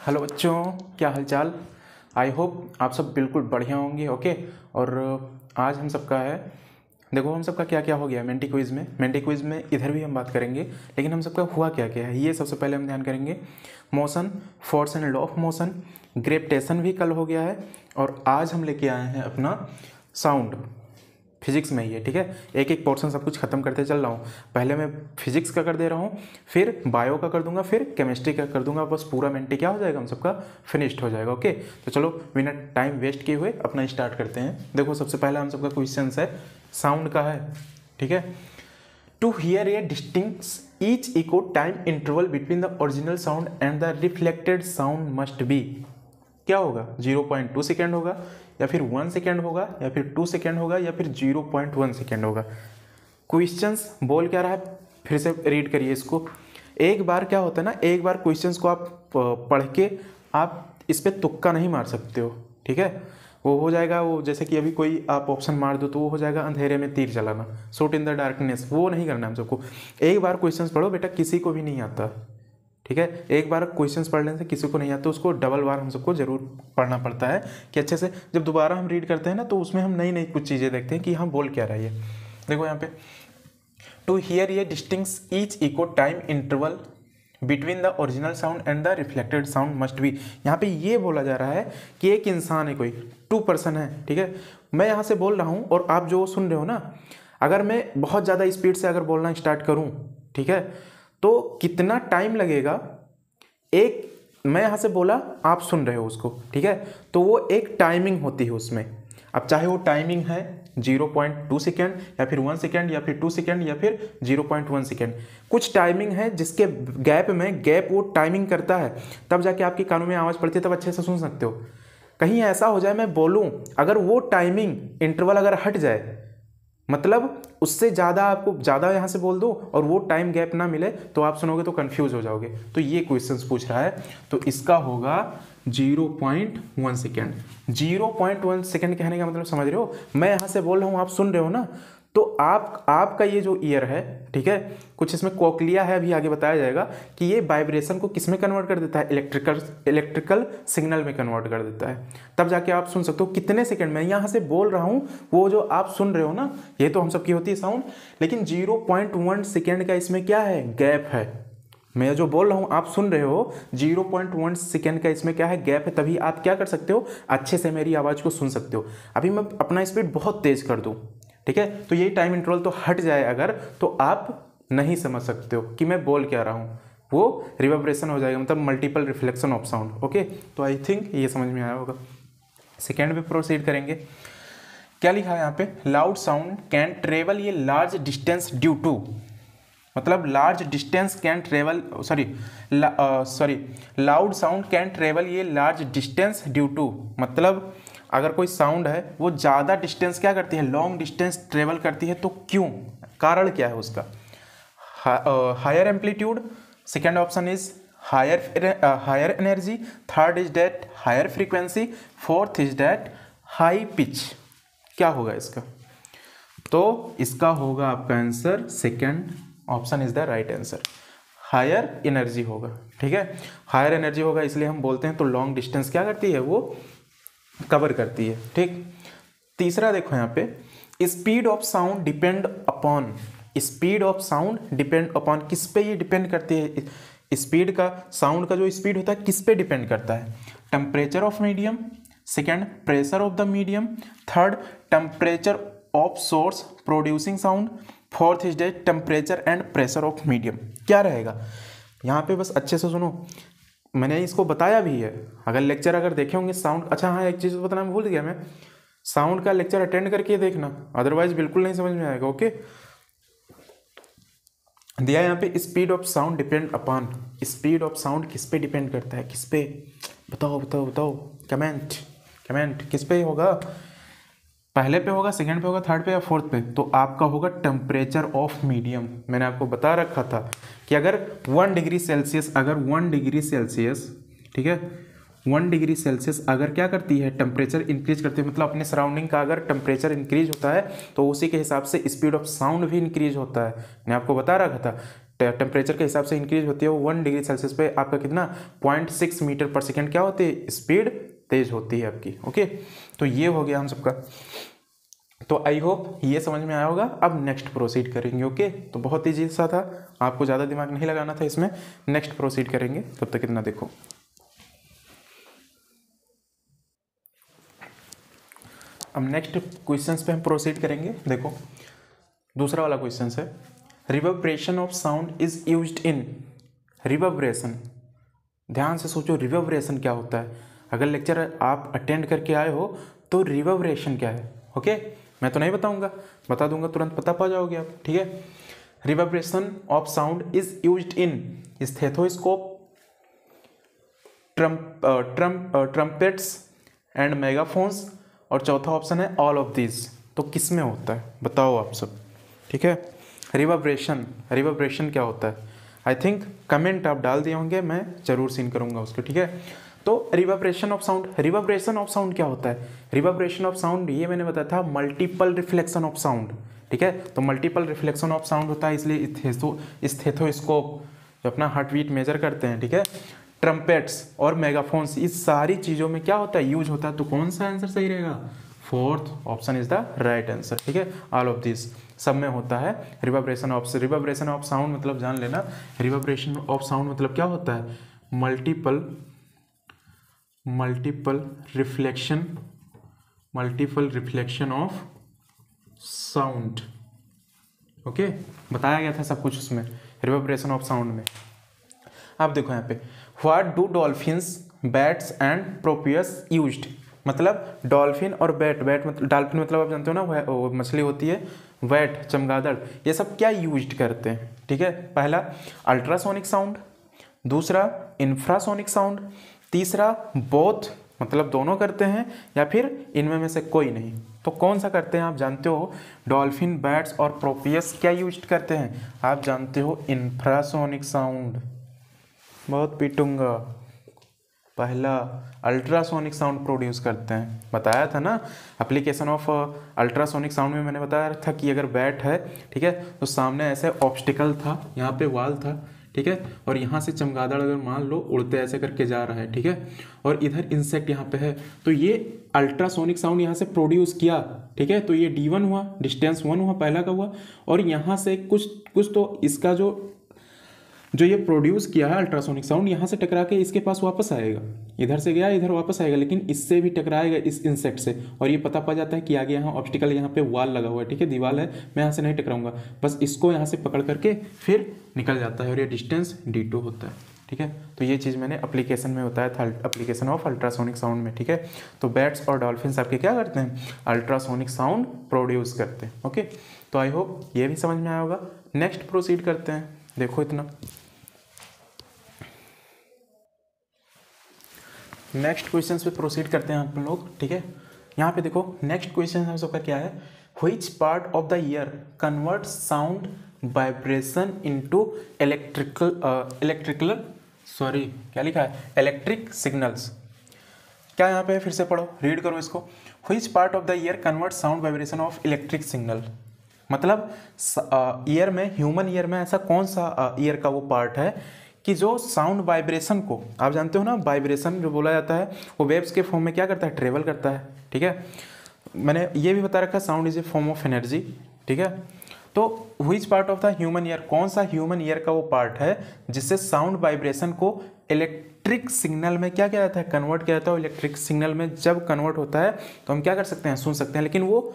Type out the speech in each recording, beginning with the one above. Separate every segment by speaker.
Speaker 1: Hello बच्चों, क्या हालचाल। आई होप आप सब बिल्कुल बढ़िया होंगे। ओके। और आज हम सबका है, देखो हम सबका क्या क्या हो गया मेंटी क्विज़ में इधर भी हम बात करेंगे, लेकिन हम सबका हुआ क्या क्या है ये सबसे पहले हम ध्यान करेंगे। Motion, force and law of motion, gravitation भी कल हो गया है, और आज हम लेके आए हैं अपना साउंड। फिजिक्स में ही है, ठीक है। एक एक पोर्शन सब कुछ खत्म करते चल रहा हूँ। पहले मैं फिजिक्स का कर दे रहा हूँ, फिर बायो का कर दूंगा, फिर केमिस्ट्री का कर दूंगा। बस पूरा मेंटी क्या हो जाएगा, हम सबका फिनिश्ड हो जाएगा। ओके, तो चलो बिना टाइम वेस्ट किए हुए अपना स्टार्ट करते हैं। देखो सबसे पहला हम सबका क्वेश्चन है साउंड का है, ठीक है। To hear a distinct each echo time interval between the original sound and the reflected sound must be, क्या होगा? 0.2 सेकेंड होगा, या फिर 1 सेकेंड होगा, या फिर 2 सेकेंड होगा, या फिर 0.1 सेकेंड होगा। क्वेश्चंस बोल क्या रहा है, फिर से रीड करिए इसको एक बार। क्या होता है ना, एक बार क्वेश्चंस को आप पढ़ के आप इस पर तुक्का नहीं मार सकते हो, ठीक है। वो हो जाएगा, वो जैसे कि अभी कोई आप ऑप्शन मार दो तो वो हो जाएगा अंधेरे में तीर चलाना, शूट इन द डार्कनेस, वो नहीं करना हम सबको। एक बार क्वेश्चंस पढ़ो बेटा, किसी को भी नहीं आता, ठीक है। एक बार क्वेश्चंस पढ़ लेने से किसी को नहीं आता, उसको डबल बार हम सबको जरूर पढ़ना पड़ता है कि अच्छे से जब दोबारा हम रीड करते हैं ना, तो उसमें हम नई नई कुछ चीज़ें देखते हैं कि हम बोल क्या रहा है। देखो यहाँ पे, टू हियर ये distinct each echo time interval between the original sound and the reflected sound must be. यहाँ पे ये बोला जा रहा है कि एक इंसान है, कोई 2 पर्सन है, ठीक है। मैं यहाँ से बोल रहा हूँ और आप जो सुन रहे हो ना, अगर मैं बहुत ज़्यादा स्पीड से अगर बोलना स्टार्ट करूँ, ठीक है, तो कितना टाइम लगेगा। एक मैं यहाँ से बोला, आप सुन रहे हो उसको, ठीक है, तो वो एक टाइमिंग होती है उसमें। अब चाहे वो टाइमिंग है 0.2 सेकेंड, या फिर 1 सेकेंड, या फिर 2 सेकेंड, या फिर 0.1 सेकेंड, कुछ टाइमिंग है जिसके गैप वो टाइमिंग करता है, तब जाके आपके कानों में आवाज़ पड़ती है, तब अच्छे से सुन सकते हो। कहीं ऐसा हो जाए मैं बोलूँ, अगर वो टाइमिंग इंटरवल अगर हट जाए, मतलब उससे ज़्यादा आपको ज़्यादा यहाँ से बोल दो और वो टाइम गैप ना मिले, तो आप सुनोगे तो कंफ्यूज हो जाओगे। तो ये क्वेश्चंस पूछ रहा है, तो इसका होगा 0.1 सेकेंड। 0.1 सेकेंड कहने का मतलब समझ रहे हो, मैं यहाँ से बोल रहा हूँ, आप सुन रहे हो ना, तो आपका ये जो ईयर है, ठीक है, कुछ इसमें कोक्लिया है, अभी आगे बताया जाएगा कि ये वाइब्रेशन को किस में कन्वर्ट कर देता है, इलेक्ट्रिकल सिग्नल में कन्वर्ट कर देता है, तब जाके आप सुन सकते हो कितने सेकंड में। यहाँ से बोल रहा हूँ, वो जो आप सुन रहे हो ना, ये तो हम सबकी होती है साउंड, लेकिन 0.1 सेकेंड का इसमें क्या है, गैप है। मैं जो बोल रहा हूँ आप सुन रहे हो, 0.1 सेकेंड का इसमें क्या है, गैप है, तभी आप क्या कर सकते हो, अच्छे से मेरी आवाज़ को सुन सकते हो। अभी मैं अपना स्पीड बहुत तेज कर दूँ, ठीक है, तो यही टाइम इंटरवल तो हट जाए अगर, तो आप नहीं समझ सकते हो कि मैं बोल क्या रहा हूँ, वो रिवर्बरेशन हो जाएगा, मतलब multiple reflection of sound. Okay, तो आई थिंक ये समझ में आया होगा। सेकेंड पे प्रोसीड करेंगे। क्या लिखा है यहाँ पे, लाउड साउंड कैन ट्रेवल ये लार्ज डिस्टेंस ड्यू टू, मतलब large distance can travel, loud sound can travel ये लार्ज डिस्टेंस ड्यू टू, मतलब अगर कोई साउंड है वो ज़्यादा डिस्टेंस क्या करती है, लॉन्ग डिस्टेंस ट्रेवल करती है, तो क्यों, कारण क्या है उसका। Higher amplitude, second option is higher energy, third is that higher frequency, fourth is that high pitch. क्या होगा इसका, तो इसका होगा आपका answer second option is the right answer, higher energy होगा, ठीक है। हायर एनर्जी होगा इसलिए हम बोलते हैं, तो लॉन्ग डिस्टेंस क्या करती है, वो कवर करती है, ठीक। तीसरा देखो यहाँ पे, speed of sound depend upon, speed of sound depend upon, किस पे ये डिपेंड करती है, स्पीड का, साउंड का जो स्पीड होता है किस पे डिपेंड करता है, temperature of medium, second pressure of the medium, third temperature of source producing sound, fourth is that temperature and pressure of medium. क्या रहेगा यहाँ पे, बस अच्छे से सुनो, मैंने इसको बताया भी है, अगर लेक्चर अगर देखे होंगे साउंड, अच्छा हाँ एक चीज़ बताना भूल गया मैं, साउंड का लेक्चर अटेंड करके देखना, अदरवाइज बिल्कुल नहीं समझ में आएगा। ओके, दिया यहाँ पे, speed of sound depend upon, speed of sound किस पे डिपेंड करता है, किस पे, बताओ बताओ बताओ, कमेंट किस पे होगा, पहले पे होगा, सेकंड पे होगा, थर्ड पे या फोर्थ पे, तो आपका होगा टेम्परेचर ऑफ मीडियम। मैंने आपको बता रखा था कि अगर 1 डिग्री सेल्सियस, अगर 1 डिग्री सेल्सियस, ठीक है, 1 डिग्री सेल्सियस अगर क्या करती है, टेम्परेचर इंक्रीज करती है, मतलब अपने सराउंडिंग का अगर टेम्परेचर इंक्रीज होता है, तो उसी के हिसाब से स्पीड ऑफ साउंड भी इंक्रीज होता है। मैंने आपको बता रखा था टेम्परेचर के हिसाब से इंक्रीज होती है, वो 1 डिग्री सेल्सियस पे आपका कितना 0.6 मीटर पर सेकेंड क्या होती है, स्पीड तेज होती है आपकी। ओके, तो ये हो गया हम सबका। तो आई होप ये समझ में आया होगा। अब नेक्स्ट प्रोसीड करेंगे। ओके, तो बहुत ईजी सा था, आपको ज़्यादा दिमाग नहीं लगाना था इसमें। नेक्स्ट प्रोसीड करेंगे, तब तक इतना देखो। अब नेक्स्ट क्वेश्चंस पे हम प्रोसीड करेंगे। देखो दूसरा वाला क्वेश्चन है, reverberation of sound is used in. Reverberation, ध्यान से सोचो रिवर्बरेशन क्या होता है। अगर लेक्चर आप अटेंड करके आए हो तो रिवर्बरेशन क्या है। ओके, मैं तो नहीं बताऊंगा, बता दूंगा तुरंत पता पा जाओगे आप। ठीक है, reverberation of sound is used in stethoscope, trumpets and megaphones, और चौथा ऑप्शन है ऑल ऑफ दिस। तो किस में होता है बताओ आप सब। ठीक है, रिवर्बरेशन, रिवर्बरेशन क्या होता है। आई थिंक कमेंट आप डाल दिए होंगे, मैं जरूर सीन करूंगा उसको। ठीक है, तो reverberation of sound, reverberation of sound क्या होता है। रिवर्बरेशन ऑफ साउंड ये मैंने बताया था मल्टीपल रिफ्लेक्शन ऑफ साउंड। ठीक है, तो मल्टीपल रिफ्लेक्शन ऑफ साउंड होता है, इसलिए स्टेथोस्कोप जो अपना हार्ट बीट मेजर करते हैं, ठीक है, ट्रम्पेट्स और मेगाफोन्स, इस सारी चीज़ों में क्या होता है, यूज होता है। तो कौन सा आंसर सही रहेगा, fourth option is the right answer. ठीक है, ऑल ऑफ दिस सब में होता है रिवर्बरेशन ऑफ साउंड। मतलब जान लेना, रिवर्बरेशन ऑफ साउंड मतलब क्या होता है, multiple reflection of sound. Okay, बताया गया था सब कुछ उसमें रिवर्बरेशन ऑफ साउंड में। अब देखो यहाँ पे, what do dolphins, bats and porpoises used. मतलब डॉल्फिन और बैट मतलब डॉल्फिन मतलब आप जानते हो ना, वो मछली होती है, बैट चमगादड़, ये सब क्या यूज्ड करते हैं। ठीक है, पहला अल्ट्रासोनिक साउंड, दूसरा इंफ्रासोनिक साउंड, तीसरा बोथ मतलब दोनों करते हैं, या फिर इनमें में से कोई नहीं। तो कौन सा करते हैं आप जानते हो, डॉल्फिन, बैट्स और प्रोपियस क्या यूज करते हैं आप जानते हो, इंफ्रासोनिक साउंड। बहुत पीटूंगा, पहला अल्ट्रासोनिक साउंड प्रोड्यूस करते हैं, बताया था ना। एप्लीकेशन ऑफ अल्ट्रासोनिक साउंड में मैंने बताया था कि अगर बैट है, ठीक है, तो सामने ऐसे ऑब्स्टिकल था, यहाँ पे वॉल था, ठीक है, और यहाँ से चमगादड़ अगर मान लो उड़ते ऐसे करके जा रहा है, ठीक है, और इधर इंसेक्ट यहाँ पे है, तो ये अल्ट्रासोनिक साउंड यहाँ से प्रोड्यूस किया। ठीक है, तो ये D1 हुआ, डिस्टेंस 1 हुआ, पहला का हुआ, और यहाँ से कुछ तो इसका जो ये प्रोड्यूस किया है अल्ट्रासोनिक साउंड, यहाँ से टकरा के इसके पास वापस आएगा, इधर से गया इधर वापस आएगा, लेकिन इससे भी टकराएगा इस इंसेक्ट से, और ये पता पड़ जाता है कि आगे यहाँ ऑब्स्टिकल, यहाँ पे वॉल लगा हुआ है, ठीक है, दीवार है, मैं यहाँ से नहीं टकराऊंगा, बस इसको यहाँ से पकड़ करके फिर निकल जाता है, और ये डिस्टेंस D2 होता है। ठीक है, तो ये चीज़ मैंने एप्लीकेशन में बताया था, एप्लीकेशन ऑफ अल्ट्रासोनिक साउंड में। ठीक है, तो बैट्स और डॉल्फिन्स आपके क्या करते हैं, अल्ट्रासोनिक साउंड प्रोड्यूस करते हैं। ओके, तो आई होप ये भी समझ में आया होगा। नेक्स्ट प्रोसीड करते हैं, देखो इतना। नेक्स्ट क्वेश्चन पे प्रोसीड करते हैं आप लोग। ठीक है, यहाँ पे देखो नेक्स्ट क्वेश्चन हम सबका क्या है, which part of the year convert sound vibration into electric signals. क्या यहाँ पे फिर से पढ़ो, रीड करो इसको। Which part of the year convert sound vibration of electric signal. मतलब ईयर में, ह्यूमन ईयर में ऐसा कौन सा ईयर का वो पार्ट है कि जो साउंड वाइब्रेशन को, आप जानते हो ना, वाइब्रेशन जो बोला जाता है वो वेव्स के फॉर्म में क्या करता है, ट्रेवल करता है। ठीक है, मैंने ये भी बता रखा, sound is a form of energy. ठीक है, तो which part of the human ear, कौन सा ह्यूमन ईयर का वो पार्ट है जिससे साउंड वाइब्रेशन को इलेक्ट्रिक सिग्नल में क्या किया जाता है, कन्वर्ट किया जाता है। इलेक्ट्रिक सिग्नल में जब कन्वर्ट होता है तो हम क्या कर सकते हैं, सुन सकते हैं, लेकिन वो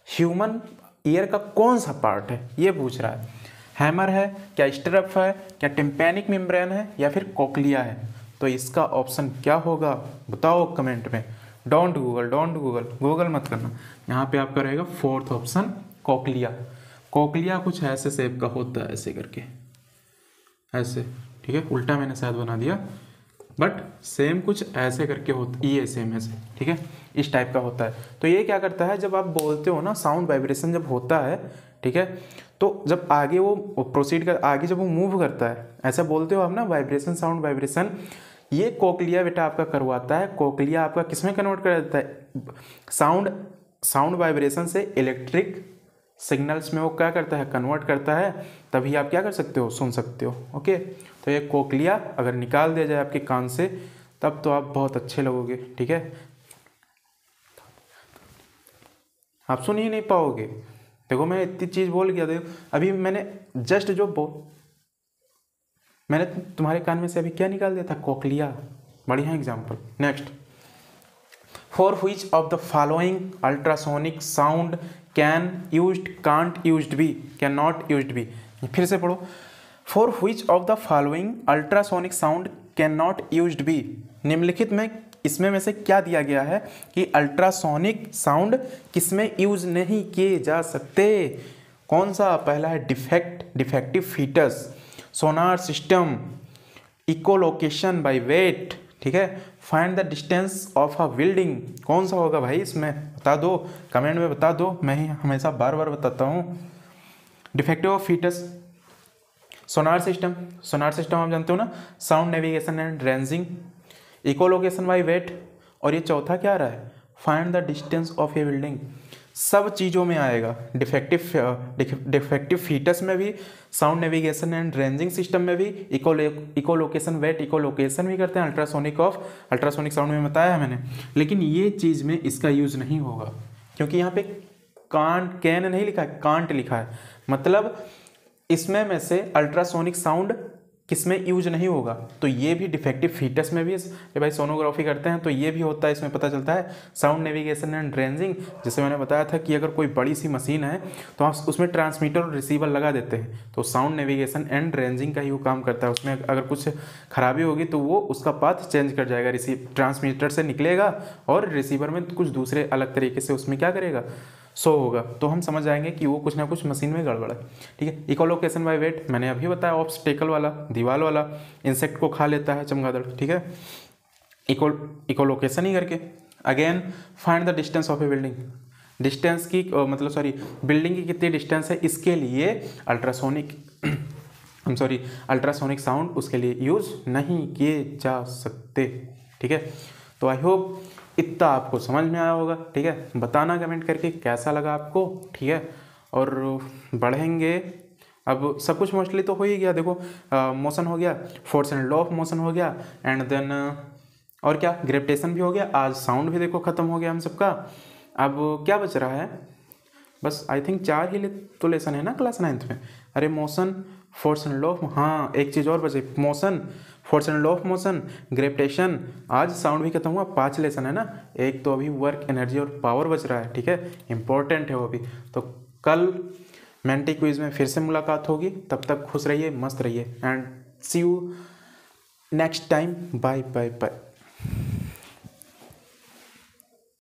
Speaker 1: ह्यूमन ईयर का कौन सा पार्ट है ये पूछ रहा है। हैमर है क्या, स्टरफ है क्या, टिम्पैनिक मेम्ब्रेन है, या फिर कोक्लिया है। तो इसका ऑप्शन क्या होगा बताओ कमेंट में। डोंट गूगल मत करना। यहाँ पे आपका रहेगा फोर्थ ऑप्शन, कोक्लिया। कोक्लिया कुछ ऐसे शेप का होता है, ऐसे करके, ऐसे। ठीक है, उल्टा मैंने शायद बना दिया, बट सेम कुछ ऐसे करके होता, ये सेम ऐसे। ठीक है, इस टाइप का होता है। तो ये क्या करता है, जब आप बोलते हो ना, साउंड वाइब्रेशन जब होता है, ठीक है, तो जब आगे वो प्रोसीड कर, आगे जब वो मूव करता है, ऐसा बोलते हो आप ना, वाइब्रेशन, साउंड वाइब्रेशन, ये कोक्लिया बेटा आपका करवाता है। कोक्लिया आपका किसमें कन्वर्ट कर देता है, साउंड वाइब्रेशन से इलेक्ट्रिक सिग्नल्स में वो क्या करता है, कन्वर्ट करता है, तभी आप क्या कर सकते हो, सुन सकते हो। ओके, तो ये कोक्लिया अगर निकाल दिया जाए आपके कान से तब तो आप बहुत अच्छे लगोगे। ठीक है, आप सुन ही नहीं पाओगे। देखो मैं इतनी चीज़ बोल गया, देखो अभी मैंने जस्ट मैंने तुम्हारे कान में से अभी क्या निकाल दिया था, कोक्लिया। बढ़िया example. Next, for which of the following ultrasonic sound can used can't used be, can not used be. फिर से पढ़ो, for which of the following ultrasonic sound can not used be. निम्नलिखित में इसमें से क्या दिया गया है कि अल्ट्रासोनिक साउंड किसमें यूज नहीं किए जा सकते। कौन सा? पहला है defective foetus, sonar system, echolocation by bat. ठीक है, find the distance of a building. कौन सा होगा भाई इसमें, बता दो, कमेंट में बता दो, मैं ही हमेशा बार बार बताता हूँ। Defective of foetus, sonar system आप जानते हो ना, sound navigation and ranging, echolocation by bat, और ये चौथा क्या आ रहा है, find the distance of a building. सब चीज़ों में आएगा, डिफेक्टिव फीटस में भी, sound navigation and ranging system में भी, इकोलोकेशन वेट, इकोलोकेशन भी करते हैं, अल्ट्रासोनिक साउंड में बताया है मैंने। लेकिन ये चीज़ में इसका यूज़ नहीं होगा क्योंकि यहाँ पे कैन नहीं लिखा है, कांट लिखा है। मतलब इसमें में से अल्ट्रासोनिक साउंड किसमें यूज नहीं होगा, तो ये भी डिफेक्टिव फीटस में भी, ये भाई सोनोग्राफी करते हैं तो ये भी होता है, इसमें पता चलता है। साउंड नेविगेशन एंड रेंजिंग, जैसे मैंने बताया था कि अगर कोई बड़ी सी मशीन है तो आप उसमें ट्रांसमीटर और रिसीवर लगा देते हैं, तो साउंड नेविगेशन एंड रेंजिंग का ही वो काम करता है। उसमें अगर कुछ खराबी होगी तो वो उसका पाथ चेंज कर जाएगा, ट्रांसमीटर से निकलेगा और रिसीवर में कुछ दूसरे अलग तरीके से उसमें क्या करेगा, शो होगा, तो हम समझ जाएंगे कि वो कुछ ना कुछ मशीन में गड़बड़ है। ठीक है, इकोलोकेशन बाय वेट मैंने अभी बताया, ऑब्स्टेकल वाला, दीवार वाला, इंसेक्ट को खा लेता है चमगादड़। ठीक है, इकोलोकेशन ही करके। Again, find the distance of a building, distance की बिल्डिंग की कितनी डिस्टेंस है, इसके लिए अल्ट्रासोनिक साउंड उसके लिए यूज नहीं किए जा सकते। ठीक है, तो आई होप इतना आपको समझ में आया होगा। ठीक है, बताना कमेंट करके कैसा लगा आपको। ठीक है, और बढ़ेंगे, अब सब कुछ मोस्टली तो हो ही गया। देखो मोशन हो गया, force and law of motion हो गया, एंड देन और क्या, ग्रेविटेशन भी हो गया। आज साउंड भी देखो खत्म हो गया हम सबका। अब क्या बच रहा है, बस आई थिंक 4 ही तो लेसन है ना क्लास 9th में। अरे motion, force and law of, हाँ एक चीज़ और बचे, motion, force and law of motion, gravitation. आज साउंड भी खत्म हुआ, 5 लेसन है ना। एक तो अभी वर्क, एनर्जी और पावर बच रहा है। ठीक है, इंपॉर्टेंट है वो भी। तो कल मेंटी क्विज में फिर से मुलाकात होगी, तब तक खुश रहिए, मस्त रहिए, and see you next time. Bye bye bye.